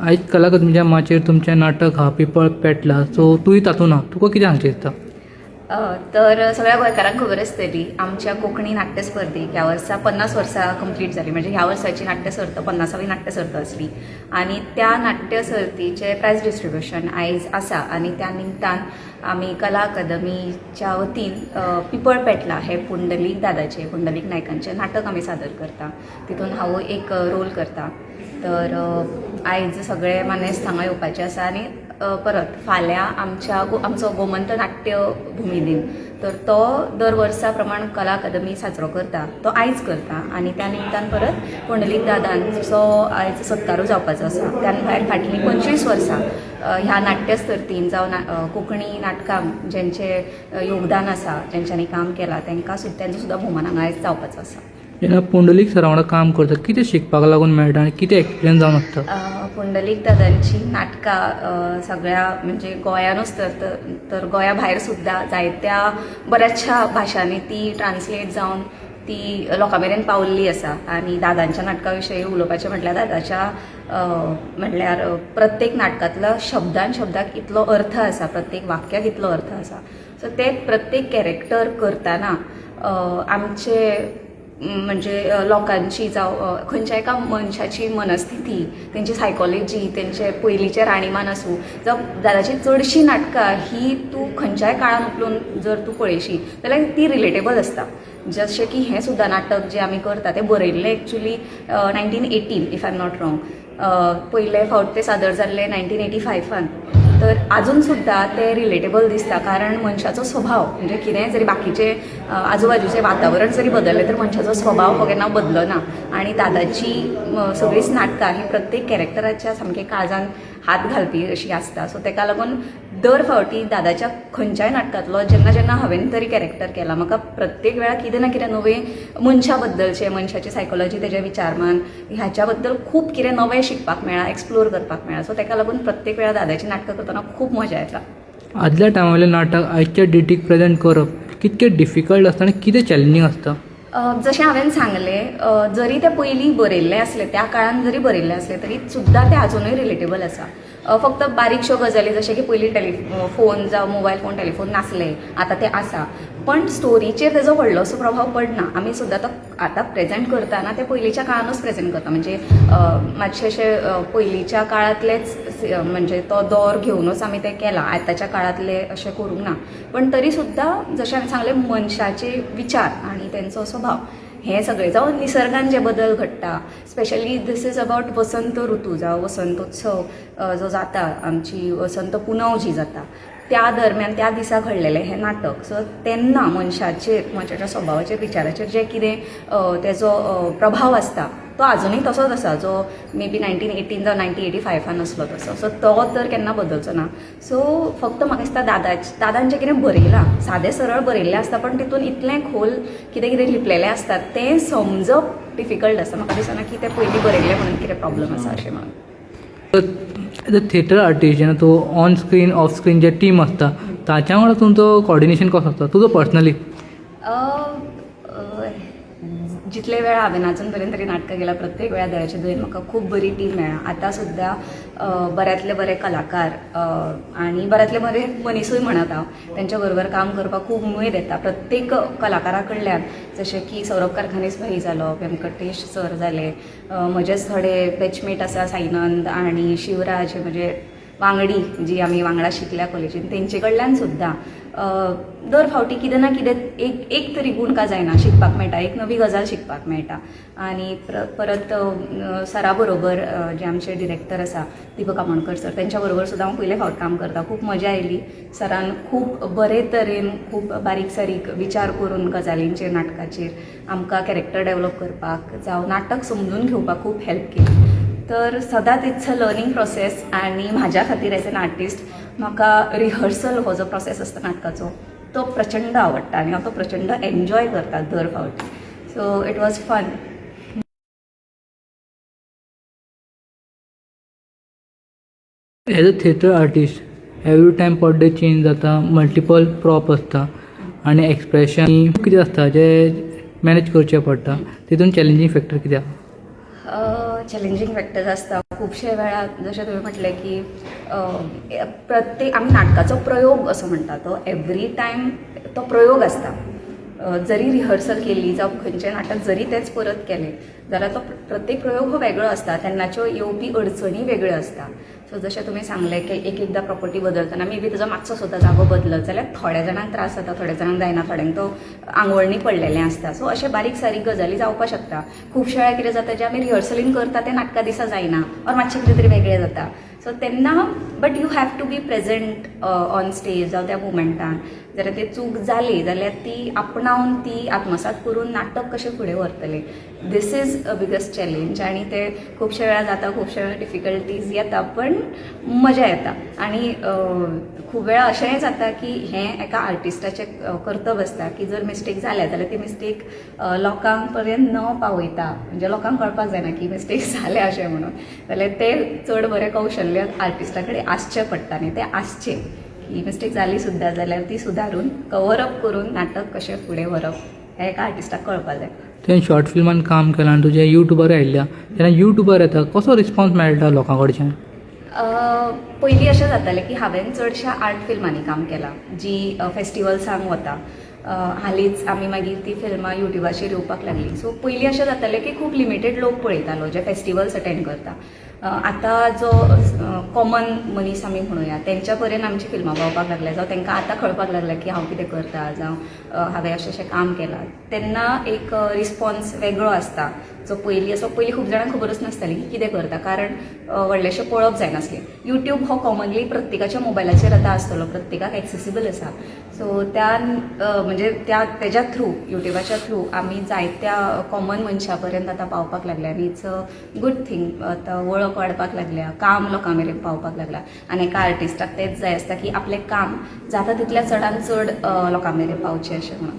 आयज कला अकादमीच्या माचेर तुमचें नाटक हा पिपळ पेटला, सो तूंय तातूंत आहा, तुका कितें सांगचें दिसता? तर सगळ्या गोंयकारांक खबर आसतली आमच्या कोंकणी नाट्य स्पर्धेक ह्या वर्सा 50 वर्सां कंप्लीट जाली. म्हणजे ह्या वर्साची नाट्य सर्त 50वी नाट्य सर्त आसली आनी त्या नाट्य सर्तीचे प्रायज डिस्ट्रिब्युशन आयज आसा आनी त्या निमतान आमी कला अकादमीच्या वतीन पिपळ पेटला हे पुंडलीक दादाचे, पुंडलीक नायकांचें नाटक आमी सादर करता. तितून हांव एक रोल करता. तर आयज सगळे मानेस्त हांगा येवपाचे आसा आनी परत फाल्यां आमचो गोमंत नाट्य भुमी दिन, तर तो दर वर्सा प्रमाण कला अकादमी साजरो करता, तो आयज करता आनी त्या निमतान परत पुंडलीक दादांचो आयज सत्कारूय जावपाचो आसा. त्यान भायर फाटलीं 25 वर्सां ह्या नाट्य सर्तीन जावं कोंकणी नाटकां जेंचें योगदान आसा, जेंच्यांनी काम केलां तेंचो सुद्दां भोवमान हांगा आयज जावपाचो आसा. जेन्ना पुंडलीक सरा वांगडा काम करता कितें शिकपाक लागून मेळटा आनी कितें एक्सपिरियन्स जावन आसता? पुंडलीक दादांची नाटकां सगळ्या म्हणजे गोंयानूच तर गोंया भायर सुद्दां जायत्या बऱ्याचशा भाशांनी ती ट्रान्सलेट जावन ती लोकां मेरेन पावल्ली आसा. आनी दादांच्या नाटका विशयी उलोवपाचें म्हटल्यार दादाच्या म्हटल्यार प्रत्येक नाटकांतलो शब्दाक इतलो अर्थ आसा, प्रत्येक वाक्याक इतलो अर्थ आसा. सो ते प्रत्येक कॅरेक्टर करतना आमचे म्हणजे लोकांची जावं खंयच्या एका मनशाची मनस्थिती, तेंची सायकॉलॉजी, तेंचे पयलींचे राणीमान आसूं जावं दादाची चडशीं नाटकां ही तूं खंयच्याय काळान उखलून जर तूं पळयशी जाल्यार ती रिलेटेबल आसता. जशें की हें सुद्दां नाटक जें आमी करता तें बरयल्लें actually 1918 if I am not wrong. पयले फावट तें सादर जाल्लें 1985. तर आजून सुद्दां ते रिलेटेबल दिसता, कारण मनशाचो स्वभाव म्हणजे कितेंय जरी बाकीचे आजूबाजूचें वातावरण जरी बदललें तर मनशाचो स्वभाव हो केन्ना बदलना. आनी दादाची सगळींच नाटकां ही प्रत्येक कॅरेक्टराच्या सामके काळजान हात घालपी अशी आसता. सो तेका लागून दर फावटी दादाच्या खंयच्याय नाटकांतलो जेन्ना हांवें तरी कॅरेक्टर केला, म्हाका प्रत्येक वेळार कितें ना कितें नवें मनशा बद्दलचें, मनशाची सायकॉलॉजी, तेजें विचारमान ह्याच्या बद्दल खूब कितें नवें शिकपाक मेळ्ळा, एक्सप्लोर करपाक मेळ्ळा. सो तेका लागून प्रत्येक वेळार दादाची नाटकां करतना खूब मजा येता. आदल्या टायमावयलें नाटक आयच्या डेटीक प्रेजेंट करप कितकें डिफिकल्ट आसता आनी कितें चॅलेंजींग आसता? जशें हांवें सांगलें, जरी ते पयलीं बरयल्लें आसलें, त्या काळान जरी बरयल्लें आसलें तरी सुद्दां ते आजुनूय रिलेटेबल आसा. फक्त बारीकश्यो गजाली जशें की पयलीं फोन जावं मोबायल फोन, टेलिफोन नासले, आतां ते आसा, पण स्टोरीचेर तेजो व्हडलोसो प्रभाव पडना. आमी सुद्दां तो आतां प्रेजेंट करतना ते पयलींच्या काळानूच प्रेजेंट करता. म्हणजे मातशे अशे पयलींच्या काळांतलेच म्हणजे तो दौर घेवनूच आमी तें केलां, आतांच्या काळांतले अशें करूंक ना. पण तरी सुद्दां जशें हांवें सांगलें मनशाचे विचार आनी तेंचो स्वभाव हें सगळें जावं निसर्गान जे बदल घडटा, स्पेशली दीस इज अबावट वसंत ऋतू जावं वसंतोत्सव जो जाता, आमची वसंत पुनव जी जाता, त्या दरम्यान त्या दिसा घडलेलें हें नाटक. सो तेन्ना मनशाच्या स्वभावाचेर, विचाराचेर जे कितें तेजो प्रभाव आसता तो आजुनूय तसोच आसा, जो मे बी 1918 जावं 1985 आसलो तसो. सो तो तर केन्ना बदलचो ना. सो फक्त म्हाका दिसता दादान जें कितें बरयलां, सादें सरळ बरयल्लें आसता, पण तितून इतलें खोल कितें कितें लिपलेलें आसता तें समजप डिफिकल्ट आसा. म्हाका दिसना की तें पयलीं बरयल्लें म्हणून कितें प्रॉब्लम आसा अशें म्हणून. एज अ थिएटर आर्टिस्ट जेन्ना तूं ऑन स्क्रीन ऑफ स्क्रीन जे टीम आसता ताच्या वांगडा तुमचो कॉर्डिनेशन कसो आसता, तुजो पर्सनली? जितले वेळा हांवें आजून पर्यंत तरी नाटकां केला, प्रत्येक वेळा देवाचे दयेन म्हाका खूब बरी टीम मेळ्ळा. आतां सुद्दां बऱ्यांतले बरे कलाकार आनी बऱ्यांतले बरे मनीसूय म्हणत हांव, तेंच्या बरोबर काम करपाक खूब उमेद येता. प्रत्येक कलाकारा कडल्यान, जशें की सौरभ कारखानीस भाई जालो, व्यंकटेश सर जाले, म्हजेच थोडे बॅचमेट आसा साईनंद आनी शिवराज, म्हणजे वांगडी जी आमी वांगडा शिकल्या कॉलेजीन, तेंचे कडल्यान सुद्दां दर फावटी कितें ना कितें एक तरी गूण का जायना शिकपाक मेळटा, एक नवी गजाल शिकपाक मेळटा. आनी परत सरा बरोबर जे आमचे डिरेक्टर आसा दीपक आमोणकर सर, तेंच्या बरोबर सुद्दां हांव पयले फावट काम करता. खूब मजा आयली. सरान खूब बरे तरेन खूब बारीक सारीक विचार करून गजालींचेर, नाटकाचेर आमकां कॅरेक्टर डेवलप करपाक जावं नाटक समजून घेवपाक खूब हेल्प केली. तर सदांच इट्स अ लर्निंग प्रोसेस. आनी म्हाज्या खातीर एज एन आर्टिस्ट म्हाका रिहर्सल हो जो प्रोसेस आसता नाटकाचो तो प्रचंड आवडटा आनी हांव तो प्रचंड एन्जॉय करता दर फावटी. So it was fun. As a theatre artist every time पड्डे चेंज जाता, मल्टिपल प्रॉप आसता आनी एक्सप्रेशन कितें आसता जे मॅनेज करचें पडटा, तितून चॅलेंजींग फॅक्टर कितें आसा? चॅलेंजींग फॅक्टर्स आसता खुबशे वेळा जशें तुवें म्हटलें की प्रत्येक आमी नाटकाचो प्रयोग असो म्हणटा तो एवरी टायम तो प्रयोग आसता. जरी रिहर्सल केली जावं खंयचें नाटक जरी तेच परत केलें जाल्यार तो प्रत्येक प्रयोग हो वेगळो आसता. तेन्नाच्यो येवपी अडचणी वेगळ्यो आसता. सो जशें तुमी सांगलें की एकदां प्रॉपर्टी बदलतना मे बी तुजो मातसो सुद्दां जागो बदलत जाल्यार थोड्या जाणांक त्रास जाता, थोड्या जाणांक जायना, थोड्यांक तो आंगवळणी पडलेलें आसता. सो अशें बारीक सारीक गजाली जावपाक शकता. खुबशे वेळार कितें जाता जें आमी रिहर्सलींग करता तें नाटका दिसा जायना ऑर मातशें कितें तरी वेगळें जाता. सो तेन्ना but you have to be present on stage जावं त्या मुमेंटान. जाल्यार ती चूक जाली जाल्यार ती आपणावन ती आत्मसात करून नाटक कशें फुडें व्हरतलें. This is a biggest challenge आणि ते खुबशे वेळार जाता, खुबशे वेळार डिफिकल्टीज येता पण मजा येता. आणि खूब वेळा अशेंय जाता की हें एका आर्टिस्टाचें कर्तव्य आसता की जर मिस्टेक जाल्या जाल्यार ती मिस्टेक लोकांक पर्यंत न पावयता, म्हणजे लोकांक कळपाक जायना की मिस्टेक जाल्या अशें म्हणून, जाल्यार तें चड बरें कौशल्य आर्टिस्टा कडेन आसचें पडटा आनी तें आसचें की मिस्टेक जाली सुद्दां जाल्यार ती सुदारून कवर अप करून नाटक कशें फुडें व्हरप हें एका आर्टिस्टाक कळपाक जाय. तुवें शॉर्ट फिल्मान काम केलां आनी तुजे युट्यूबर आयिल्ल्या तेन्ना युट्यूबर येता कसो रिस्पॉन्स मेळटा लोकां कडच्यान? पयलीं अशें जातालें की हांवें चडशा आर्ट फिल्मांनी काम केलां जी फेस्टिवल्सांक वता. हालींच आमी मागीर ती फिल्मां युट्यूबाचेर येवपाक लागली. सो पयलीं अशें जातालें की खूब लिमिटेड लोक पळयतालो जे फेस्टिवल्स अटेंड करता. आतां जो कॉमन मनीस आमी म्हणुया तेंच्या पर्यंत आमची फिल्मां पावपाक लागल्या, जावं तांकां आतां कळपाक लागल्या की हांव कितें करता, जावं हांवें अशें काम केलां. तेन्ना एक रिस्पॉन्स वेगळो आसता जो पयलीं खूब जाणांक खबरच नासताली की कितें करता, कारण व्हडलेशें पळोवप जायनासलें. युट्यूब हो कॉमनली प्रत्येकाच्या मोबायलाचेर आतां आसतलो, प्रत्येकाक एक्सेसिबल आसा. सो म्हणजे तेज्या थ्रू युट्यूबाच्या थ्रू आमी जायत्या कॉमन मनशां पर्यंत आतां पावपाक लागल्या आनी इट्स अ गूड थिंग. आतां वळख वाडपाक लागल्या, काम लोकां मेरेन पावपाक लागला आनी एका आर्टिस्टाक तेंच जाय आसता की आपलें काम जाता तितल्या चडांत चड लोकां मेरेन पावचें अशें म्हणून.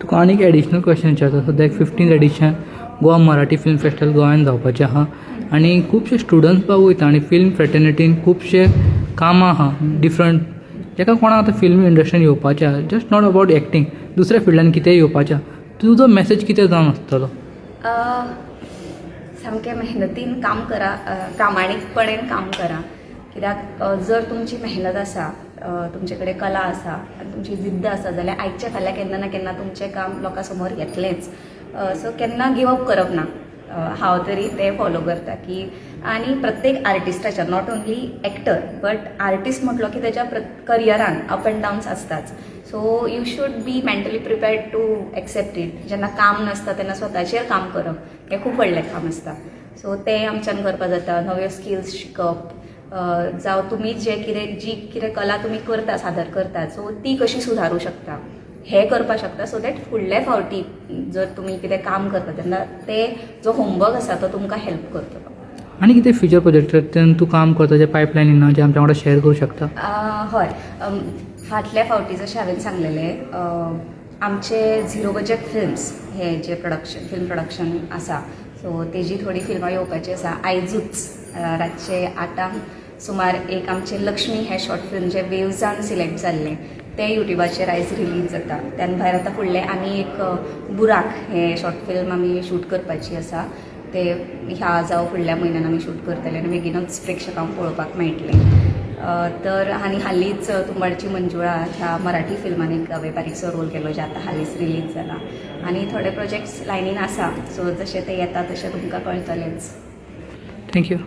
तुका आनीक एडिशनल क्वेश्चन विचारता. सद्या 15th edition Goa Marathi film festival गोंयांत जावपाचें आहा आनी खुबशे स्टुडंट्स बाबू वयता आनी फिल्म फ्रेटर्निटीन खुबशे कामां आहा डिफरंट, जेका कोणाक आतां फिल्म इंडस्ट्रीन येवपाचें आहा, जस्ट नॉट अबावट एक्टींग, दुसऱ्या फिल्डान कितेंय येवपाचें, तुजो मॅसेज कितें जावन आसतलो? सामकें मेहनतीन काम करा, प्रामाणीकपणेन काम करा. कित्याक जर तुमची मेहनत आसा, तुमचे कडेन कला आसा आनी तुमची जिद्द आसा जाल्यार आयच्या फाल्यां केन्ना ना केन्ना तुमचें काम लोकां समोर येतलेंच. सो केन्ना गिव अप करप ना. हांव तरी तें फॉलो करता की आनी प्रत्येक आर्टिस्टाच्या not only actor but artist म्हटलो की तेच्या करियरान अप एंड डावन्स आसताच. So you should be mentally prepared to accept it. जेन्ना काम नासता तेन्ना स्वताचेर काम करप हें खूब व्हडलें काम आसता. सो तें आमच्यान करपाक जाता. नव्यो स्किल्स शिकप, जावं तुमी जी कितें कला तुमी करता, सादर करता, सो ती कशी सुदारूं शकता हें करपाक शकता. सो दॅट फुडले फावटी जर तुमी कितें काम करता तेन्ना ते जो होमवर्क आसा तो तुमकां हेल्प करतलो. आनी कितें फ्युचर प्रोजेक्टान तूं काम करता जे पायपलायनीन ना जे आमच्या वांगडा शेअर करूं शकता? हय, फाटल्या फावटी जशें हांवें सांगलेलें आमचे झिरो बजेट फिल्म्स हे जे फिल्म प्रोडक्शन आसा सो तेजी थोडी फिल्मां येवपाची आसा. आयजूच रातचे 8 सुमार एक आमचें लक्ष्मी हें शॉर्ट फिल्म जे वेव्जान सिलेक्ट जाल्लें तें युट्यूबाचेर आयज रिलीज जाता. त्यान भायर आतां फुडलें आनी एक बुराक हें शॉर्ट फिल्म आमी शूट करपाची आसा. ते ह्या जावं फुडल्या म्हयन्यान आमी शूट करतले आनी बेगीनच प्रेक्षकांक पळोवपाक मेळटलें. तर आनी हालींच तुंबाडची मंजुळा ह्या मराठी फिल्मान एक हांवें बारीकसो रोल केलो जे आतां हालींच रिलीज जाला. आनी थोडे प्रोजेक्ट्स लायनीन आसा. सो जशे ते येता तशें तुमकां कळटलेंच. थँक्यू.